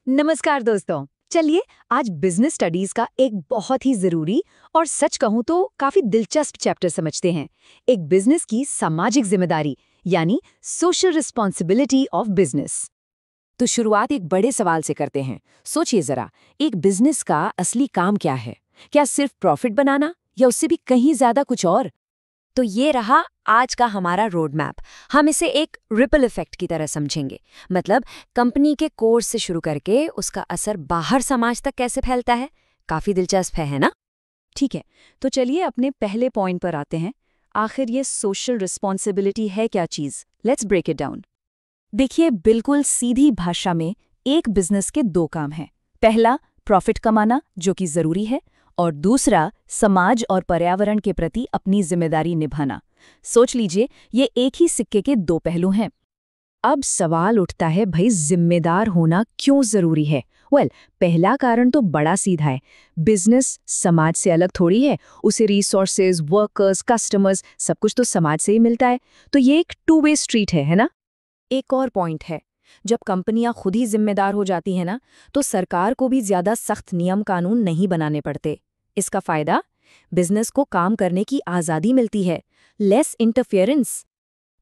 नमस्कार दोस्तों। चलिए आज बिजनेस स्टडीज का एक बहुत ही जरूरी और सच कहूं तो काफी दिलचस्प चैप्टर समझते हैं। एक बिजनेस की सामाजिक जिम्मेदारी यानी सोशल रिस्पॉन्सिबिलिटी ऑफ बिजनेस। तो शुरुआत एक बड़े सवाल से करते हैं। सोचिए जरा, एक बिजनेस का असली काम क्या है? क्या सिर्फ प्रॉफिट बनाना या उससे भी कहीं ज्यादा कुछ और? तो ये रहा आज का हमारा रोड मैप। हम इसे एक रिपल इफेक्ट की तरह समझेंगे। मतलब कंपनी के कोर्स से शुरू करके उसका असर बाहर समाज तक कैसे फैलता है। काफी दिलचस्प है ना? ठीक है, तो चलिए अपने पहले पॉइंट पर आते हैं। आखिर ये सोशल रिस्पॉन्सिबिलिटी है क्या चीज? Let's break it down. देखिए, बिल्कुल सीधी भाषा में एक बिजनेस के दो काम हैं। पहला, प्रॉफिट कमाना, जो कि जरूरी है, और दूसरा, समाज और पर्यावरण के प्रति अपनी जिम्मेदारी निभाना। सोच लीजिए, ये एक ही सिक्के के दो पहलू हैं। अब सवाल उठता है, भाई जिम्मेदार होना क्यों जरूरी है? पहला कारण तो बड़ा सीधा है। बिजनेस समाज से अलग थोड़ी है। उसे रिसोर्सेज, वर्कर्स, कस्टमर्स सब कुछ तो समाज से ही मिलता है। तो ये एक टू वे स्ट्रीट है ना? एक और पॉइंट है, जब कंपनियां खुद ही जिम्मेदार हो जाती हैं ना, तो सरकार को भी ज्यादा सख्त नियम कानून नहीं बनाने पड़ते। इसका फायदा, बिजनेस को काम करने की आज़ादी मिलती है, लेस इंटरफेरेंस।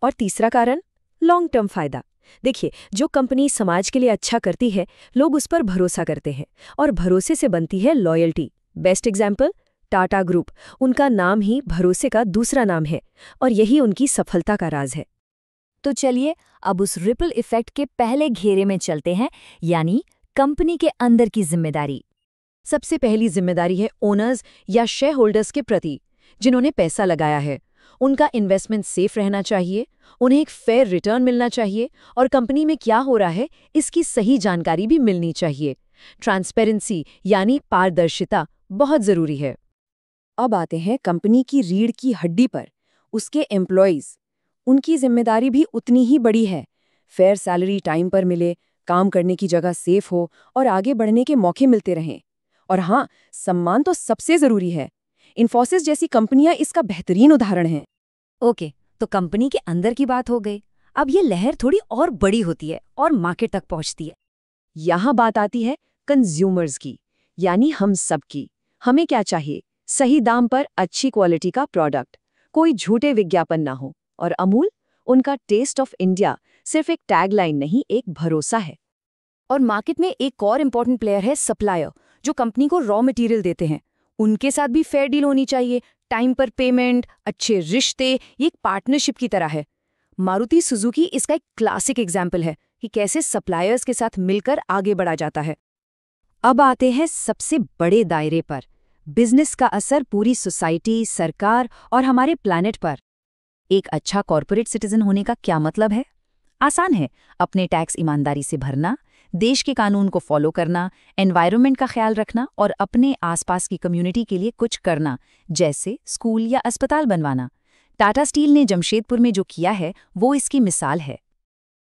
और तीसरा कारण, लॉन्ग टर्म फायदा। देखिए, जो कंपनी समाज के लिए अच्छा करती है, लोग उस पर भरोसा करते हैं, और भरोसे से बनती है loyalty. Best example, Tata group. उनका नाम ही भरोसे का दूसरा नाम है, और यही उनकी सफलता का राज है। तो चलिए अब उस रिपल इफेक्ट के पहले घेरे में चलते हैं, यानी कंपनी के अंदर की जिम्मेदारी। सबसे पहली जिम्मेदारी है ओनर्स या शेयर होल्डर्स के प्रति, जिन्होंने पैसा लगाया है। उनका इन्वेस्टमेंट सेफ रहना चाहिए, उन्हें एक फेयर रिटर्न मिलना चाहिए, और कंपनी में क्या हो रहा है इसकी सही जानकारी भी मिलनी चाहिए। ट्रांसपेरेंसी यानी पारदर्शिता बहुत जरूरी है। अब आते हैं कंपनी की रीढ़ की हड्डी पर, उसके एम्प्लॉयज़। उनकी जिम्मेदारी भी उतनी ही बड़ी है। फेयर सैलरी टाइम पर मिले, काम करने की जगह सेफ हो, और आगे बढ़ने के मौके मिलते रहें। और हाँ, सम्मान तो सबसे जरूरी है। इन्फोसिस जैसी कंपनियां इसका बेहतरीन उदाहरण हैं। ओके, तो कंपनी के अंदर की बात हो गई। अब ये लहर थोड़ी और बड़ी होती है और मार्केट तक पहुंचती है। यहाँ बात आती है कंज्यूमर्स की, यानी हम सब की। हमें क्या चाहिए? सही दाम पर अच्छी क्वालिटी का प्रोडक्ट, कोई झूठे विज्ञापन ना हो। और अमूल, उनका टेस्ट ऑफ इंडिया सिर्फ एक टैगलाइन नहीं, एक भरोसा है। और मार्केट में एक और इम्पॉर्टेंट प्लेयर है सप्लायर, जो कंपनी को रॉ मटेरियल देते हैं। उनके साथ भी फेयर डील होनी चाहिए, टाइम पर पेमेंट, अच्छे रिश्ते। ये एक पार्टनरशिप की तरह है। मारुति सुजुकी इसका एक क्लासिक एग्जाम्पल है कि कैसे सप्लायर्स के साथ मिलकर आगे बढ़ा जाता है। अब आते हैं सबसे बड़े दायरे पर, बिजनेस का असर पूरी सोसाइटी, सरकार और हमारे प्लैनेट पर। एक अच्छा कॉर्पोरेट सिटीजन होने का क्या मतलब है? आसान है, अपने टैक्स ईमानदारी से भरना, देश के कानून को फॉलो करना, एनवायरनमेंट का ख्याल रखना और अपने आसपास की कम्युनिटी के लिए कुछ करना, जैसे स्कूल या अस्पताल बनवाना। टाटा स्टील ने जमशेदपुर में जो किया है वो इसकी मिसाल है।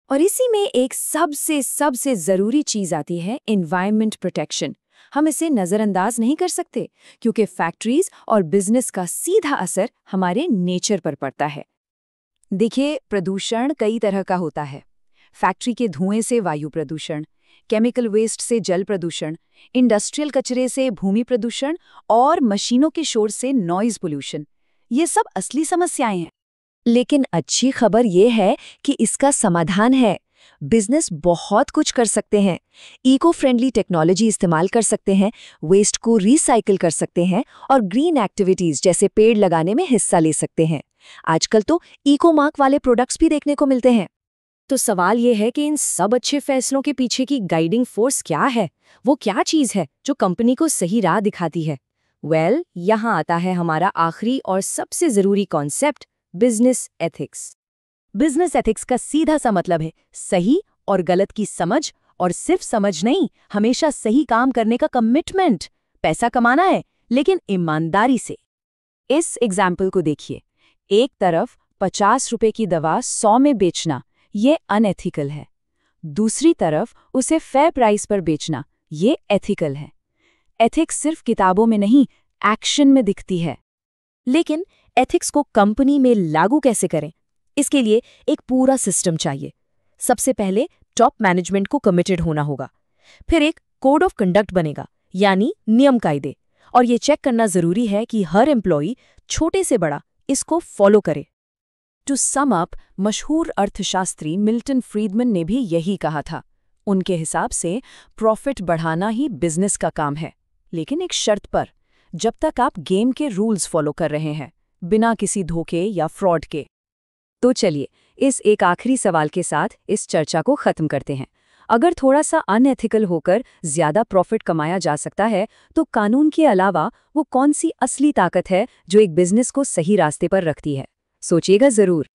और इसी में एक सबसे जरूरी चीज आती है, एनवायरनमेंट प्रोटेक्शन। हम इसे नजरअंदाज नहीं कर सकते, क्योंकि फैक्ट्रीज और बिजनेस का सीधा असर हमारे नेचर पर पड़ता है। देखिए, प्रदूषण कई तरह का होता है। फैक्ट्री के धुएं से वायु प्रदूषण, केमिकल वेस्ट से जल प्रदूषण, इंडस्ट्रियल कचरे से भूमि प्रदूषण और मशीनों के शोर से नॉइज पोल्यूशन। ये सब असली समस्याएं हैं। लेकिन अच्छी खबर ये है कि इसका समाधान है। बिजनेस बहुत कुछ कर सकते हैं। इको फ्रेंडली टेक्नोलॉजी इस्तेमाल कर सकते हैं, वेस्ट को रिसाइकिल कर सकते हैं और ग्रीन एक्टिविटीज जैसे पेड़ लगाने में हिस्सा ले सकते हैं। आजकल तो इको मार्क वाले प्रोडक्ट्स भी देखने को मिलते हैं। तो सवाल ये है कि इन सब अच्छे फैसलों के पीछे की गाइडिंग फोर्स क्या है? वो क्या चीज है जो कंपनी को सही राह दिखाती है? यहाँ आता है हमारा आखिरी और सबसे जरूरी concept, business ethics. Business ethics का सीधा सा मतलब है सही और गलत की समझ, और सिर्फ समझ नहीं, हमेशा सही काम करने का कमिटमेंट। पैसा कमाना है, लेकिन ईमानदारी से। इस एग्जाम्पल को देखिए। एक तरफ 50 रुपए की दवा 100 में बेचना, ये अनएथिकल है। दूसरी तरफ उसे फेयर प्राइस पर बेचना, ये एथिकल है। एथिक्स सिर्फ किताबों में नहीं, एक्शन में दिखती है। लेकिन एथिक्स को कंपनी में लागू कैसे करें? इसके लिए एक पूरा सिस्टम चाहिए। सबसे पहले टॉप मैनेजमेंट को कमिटेड होना होगा। फिर एक कोड ऑफ कंडक्ट बनेगा, यानी नियम कायदे, और ये चेक करना जरूरी है कि हर एम्प्लॉई, छोटे से बड़ा, इसको फॉलो करे। टू सम अप, मशहूर अर्थशास्त्री मिल्टन फ्रीडमैन ने भी यही कहा था। उनके हिसाब से प्रॉफिट बढ़ाना ही बिजनेस का काम है, लेकिन एक शर्त पर, जब तक आप गेम के रूल्स फॉलो कर रहे हैं, बिना किसी धोखे या फ्रॉड के। तो चलिए, इस एक आखिरी सवाल के साथ इस चर्चा को खत्म करते हैं। अगर थोड़ा सा अनएथिकल होकर ज्यादा प्रॉफिट कमाया जा सकता है, तो कानून के अलावा वो कौन सी असली ताकत है जो एक बिजनेस को सही रास्ते पर रखती है? सोचिएगा जरूर।